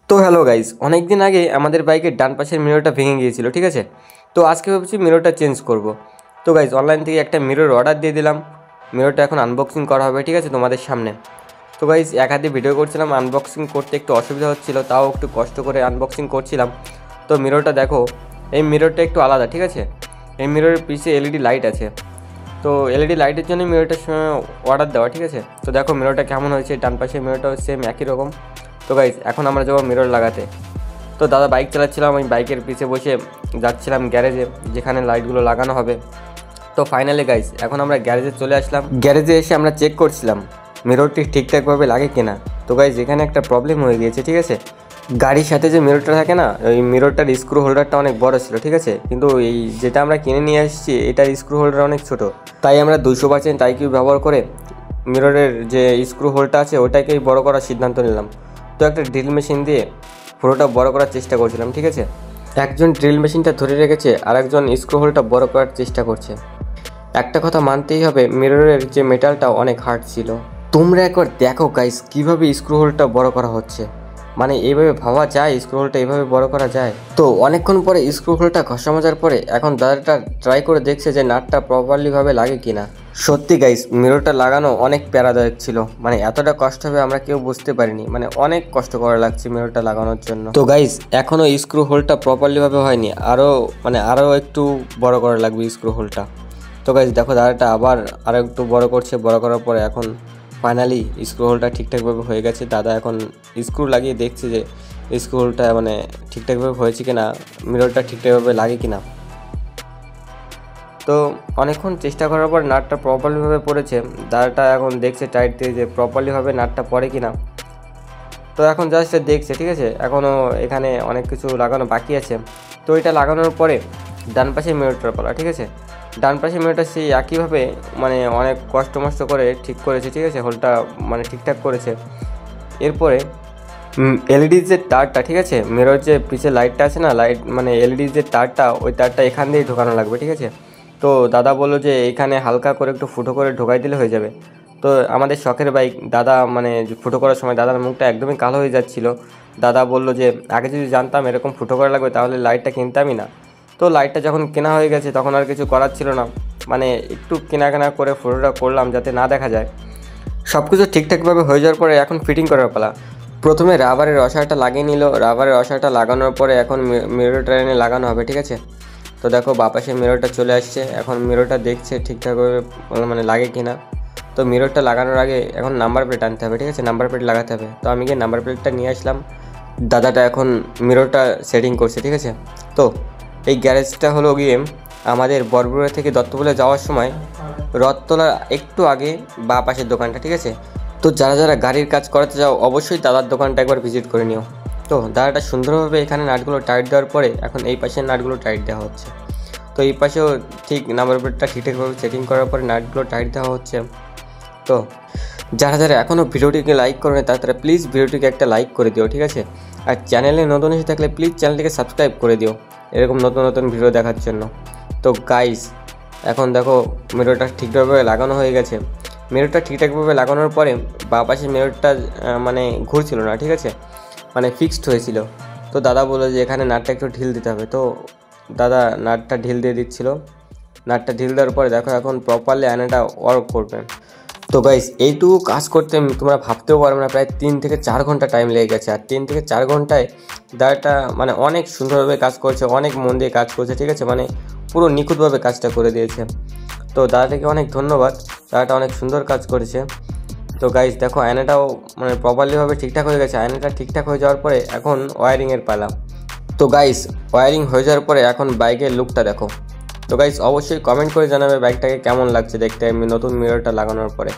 তো hello guys, অনেক দিন আগে আমাদের বাইকের ডান পাশের মিররটা ভেঙে গিয়েছিল, ঠিক আছে। তো আজকে ভাবছি মিররটা চেঞ্জ করব। তো গাইস, অনলাইন থেকে একটা মিরর অর্ডার দিয়ে দিলাম। মিররটা এখন আনবক্সিং করা হবে, ঠিক আছে, তোমাদের সামনে। তো গাইস, এক হাতে ভিডিও করছিলাম, আনবক্সিং করতে একটু অসুবিধা হচ্ছিল, তাও একটু কষ্ট করে আনবক্সিং করছিলাম। তো মিররটা দেখো, এই মিররটা একটু আলাদা, ঠিক আছে। এই মিররের পিছে এলইডি লাইট আছে। তো এলইডি লাইটের জন্য মিররটার অর্ডার দেওয়া, ঠিক আছে। তো দেখো মিররটা কেমন হয়েছে, ডান পাশের মিররটাও সেম একই রকম। তো গাইস, এখন আমরা যাবো মিরর লাগাতে। তো দাদা বাইক চালাচ্ছিলাম, আমি বাইকের পিছে বসে যাচ্ছিলাম গ্যারেজে, যেখানে লাইটগুলো লাগানো হবে। তো ফাইনালি গাইস, এখন আমরা গ্যারেজে চলে আসলাম। গ্যারেজে এসে আমরা চেক করছিলাম মিররটি ঠিকঠাকভাবে লাগে কিনা। তো গাইস, এখানে একটা প্রবলেম হয়ে গিয়েছে, ঠিক আছে। গাড়ির সাথে যে মিররটা থাকে না, ওই মিররটার স্ক্রু হোল্ডারটা অনেক বড় ছিল, ঠিক আছে। কিন্তু এই যেটা আমরা কিনে নিয়ে আসছি, এটার স্ক্রু হোল্ডার অনেক ছোট। তাই আমরা 200% আইকিউ ব্যবহার করে মিররের যে স্ক্রু হোলটা আছে ওটাকেই বড় করার সিদ্ধান্ত নিলাম। তো একটা ড্রিল মেশিন দিয়ে পুরোটা বড় করার চেষ্টা করছিলাম, ঠিক আছে। একজন ড্রিল মেশিনটা ধরে রেখেছে, আর একজন স্ক্রু হোলটা বড় করার চেষ্টা করছে। একটা কথা মানতেই হবে, মিররের যে মেটালটা অনেক হার্ড ছিল। তোমরা একবার দেখো গাইস, কীভাবে স্ক্রু হোলটা বড় করা হচ্ছে। মানে এইভাবে ভাবা যায় স্ক্রু হোলটা এইভাবে বড় করা যায়? তো অনেকক্ষণ পরে স্ক্রু হোলটা ঘষা মাজার পরে এখন দাদাটা ট্রাই করে দেখছে যে নাটটা প্রপারলিভাবে লাগে কিনা। সত্যি গাইস, মিররটা লাগানো অনেক প্যারাদায়ক ছিল। মানে এতটা কষ্ট হবে আমরা কেউ বুঝতে পারিনি। মানে অনেক কষ্ট করা লাগছে মিররটা লাগানোর জন্য। তো গাইস, এখনও স্ক্রু হোলটা প্রপারলিভাবে হয়নি, আরও একটু বড় করা লাগবে স্ক্রু হোলটা। তো গাইস দেখো, দাদাটা আরও একটু বড় করছে। বড় করার পরে এখন ফাইনালি স্ক্রু হোলটা ঠিকঠাকভাবে হয়ে গেছে। দাদা এখন স্ক্রু লাগিয়ে দেখছে যে স্ক্রু হোলটা মানে ঠিকঠাকভাবে হয়েছে কিনা, মিররটা ঠিকঠাকভাবে লাগে কিনা। তো অনেকক্ষণ চেষ্টা করার পর নাটটা প্রপারলিভাবে পড়েছে। দাদাটা এখন দেখছে টাইট দিয়ে যে প্রপারলিভাবে নাটটা পড়ে কিনা। তো এখন জাস্ট দেখছে, ঠিক আছে। এখনও এখানে অনেক কিছু লাগানো বাকি আছে। তো এটা লাগানোর পরে ডান পাশে মিররটার পালা, ঠিক আছে। ডান পাশে মিররটা সেই একইভাবে মানে অনেক কষ্ট মষ্ট করে ঠিক করেছে, ঠিক আছে। হোলটা মানে ঠিকঠাক করেছে। এরপরে এলইডির যে তারটা, ঠিক আছে, মিরর যে পিছে লাইটটা আছে না, লাইট মানে এলইডির যে তারটা, ওই তারটা এখান দিয়েই ঢোকানো লাগবে, ঠিক আছে। তো দাদা বললো যে এখানে হালকা করে একটু ফুটো করে ঢোকাই দিলে হয়ে যাবে। তো আমাদের শখের বাইক, দাদা মানে ফুটো করার সময় দাদার মুখটা একদমই কালো হয়ে যাচ্ছিল। দাদা বললো যে আগে যদি জানতাম এরকম ফুটো করা লাগবে তাহলে লাইটটা কিনতামই না। তো লাইটটা যখন কেনা হয়ে গেছে তখন আর কিছু করার ছিল না। মানে একটু কেনা করে ফুটোটা করলাম যাতে না দেখা যায়। সব কিছু ঠিকঠাকভাবে হয়ে যাওয়ার পরে এখন ফিটিং করার পালা। প্রথমে রাবারের রসাটা লাগিয়ে নিল। রাবারের রসাটা লাগানোর পরে এখন মিরর ট্রেনে লাগানো হবে, ঠিক আছে। তো দেখো বাপাশে মিররটা চলে আসছে। এখন মিররটা দেখছে ঠিকঠাকভাবে মানে লাগে কিনা। তো মিররটা লাগানোর আগে এখন নাম্বার প্লেট আনতে হবে, ঠিক আছে। নাম্বার প্লেট লাগাতে হবে। তো আমি গিয়ে নাম্বার প্লেটটা নিয়ে আসলাম। দাদাটা এখন মিররটা সেটিং করছে, ঠিক আছে। তো এই গ্যারেজটা হলো গিয়ে আমাদের বরবুড়া থেকে দত্তপুলে যাওয়ার সময় রথতলার একটু আগে বা পাশের দোকানটা, ঠিক আছে। তো যারা যারা গাড়ির কাজ করাতে যাও অবশ্যই দাদার দোকানটা একবার ভিজিট করে নিও। তো দাদাটা সুন্দরভাবে এখানে নাটগুলো টাইট দেওয়ার পরে এখন এই পাশের নাটগুলো টাইট দেওয়া হচ্ছে। তো এই পাশেও ঠিক নাম্বার প্লেটটা ঠিকঠাকভাবে সেটিং করার পরে নাটগুলো টাইট দেওয়া হচ্ছে। তো যারা যারা এখনও ভিডিওটিকে লাইক করেনি তারা প্লিজ ভিডিওটিকে একটা লাইক করে দিও, ঠিক আছে। আর চ্যানেলে নতুন এসে থাকলে প্লিজ চ্যানেলটিকে সাবস্ক্রাইব করে দিও এরকম নতুন নতুন ভিডিও দেখার জন্য। তো গাইস, এখন দেখো মিররটা ঠিকঠাকভাবে লাগানো হয়ে গেছে। মিররটা ঠিকঠাকভাবে লাগানোর পরে বা পাশে মিররটা মানে ঘুরছিল না, ঠিক আছে, মানে ফিক্সড হয়েছিল। তো দাদা বললো যে এখানে নাটটা একটু ঢিল দিতে হবে। তো দাদা নাটটা ঢিল দিয়ে দিচ্ছিল। নাটটা ঢিল দেওয়ার পরে দেখো এখন প্রপারলি আয়নাটা ওয়ার্ক করবে। তো গাইস, এইটুকু কাজ করতে তোমরা ভাবতেও পারবে না, প্রায় 3 থেকে 4 ঘন্টা টাইম লেগে গেছে। আর 3 থেকে 4 ঘন্টায় দাদাটা মানে অনেক সুন্দরভাবে কাজ করছে, অনেক মন দিয়ে কাজ করছে, ঠিক আছে। মানে পুরো নিখুঁতভাবে কাজটা করে দিয়েছে। তো দাদাটাকে অনেক ধন্যবাদ, দাদাটা অনেক সুন্দর কাজ করেছে। তো গাইস দেখো, আয়নাটাও মানে প্রপারলিভাবে ঠিকঠাক হয়ে গেছে। আয়নাটা ঠিকঠাক হয়ে যাওয়ার পরে এখন ওয়্যারিংয়ের পালা। তো গাইস, ওয়্যারিং হয়ে যাওয়ার পরে এখন বাইকের লুকটা দেখো। তো গাইস, অবশ্যই কমেন্ট করে জানাবে বাইকটাকে কেমন লাগছে দেখতে নতুন মিররটা লাগানোর পরে।